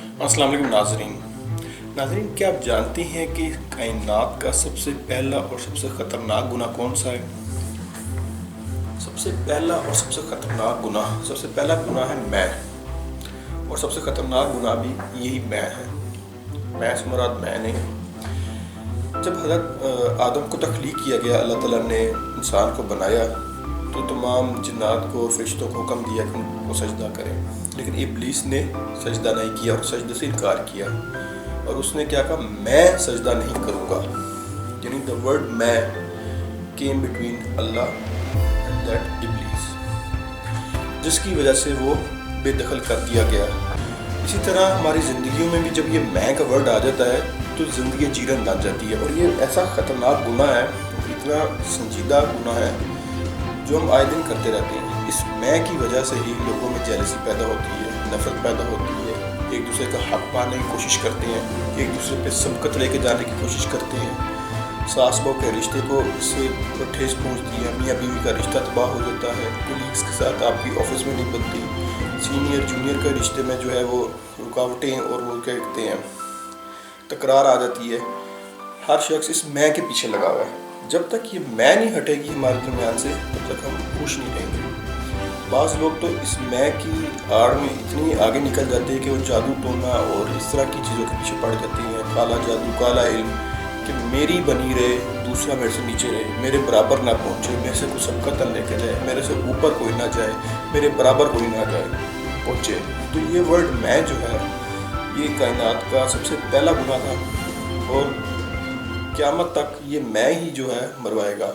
अस्सलाम वालेकुम नाज़रीन, क्या आप जानती हैं कि कायनात का सबसे पहला और सबसे ख़तरनाक गुनाह कौन सा है? सबसे पहला और सबसे ख़तरनाक गुनाह, सबसे पहला गुनाह है मैं, और सबसे ख़तरनाक गुनाह भी यही मैं है। मैं से मुराद मैं नहीं। जब हज़रत आदम को तख्लीक किया गया, अल्लाह ताला ने इंसान को बनाया तो तमाम जिन्नात को, फरिश्तों को हुक्म दिया कि उनको सजदा करें, लेकिन इब्लीस ने सजदा नहीं किया और सजदे से इनकार किया, और उसने क्या कहा, मैं सजदा नहीं करूँगा। यानी द वर्ड मैं केम बिटवीन अल्लाह एंड दैट इब्लीस, जिसकी वजह से वो बेदखल कर दिया गया। इसी तरह हमारी ज़िंदगियों में भी जब ये मैं का वर्ड आ जाता है तो ज़िंदगी जीरन बन जाती है, और ये ऐसा ख़तरनाक गुनाह है, इतना संजीदा गुनाह है जो हम आए दिन करते रहते हैं। इस मैं की वजह से ही लोगों में जेलसी पैदा होती है, नफ़रत पैदा होती है, एक दूसरे का हक पाने की कोशिश करते हैं, एक दूसरे पे सबकत लेके जाने की कोशिश करते हैं। सास बहू के रिश्ते को इससे ठेस पहुँचती है, मियाँ बीवी का रिश्ता तबाह हो जाता है, कोलीग्स के साथ आपकी ऑफिस में नहीं बनती, सीनियर जूनियर के रिश्ते में जो है वो रुकावटें और वो क्या कहते हैं तकरार आ जाती है। हर शख्स इस मैं के पीछे लगा हुआ है। जब तक ये मैं नहीं हटेगी हमारे दरमियान से, तब तक हम खुश नहीं रहेंगे। बाज़ लोग तो इस मैं की आड़ में इतनी आगे निकल जाते हैं कि वो जादू टोना और इस तरह की चीज़ों के पीछे पड़ जाते हैं, काला जादू, काला इल्म, कि मेरी बनी रहे, दूसरा मेरे से नीचे रहे, मेरे बराबर ना पहुँचे, मेरे से कुछ सबका तल लेके जाए, मेरे से ऊपर कोई ना जाए, मेरे बराबर कोई ना जाए पहुँचे। तो ये वर्ड मैं जो है, ये कायनात का सबसे पहला गुनाह था, और क़यामत तक ये मैं ही जो है मरवाएगा।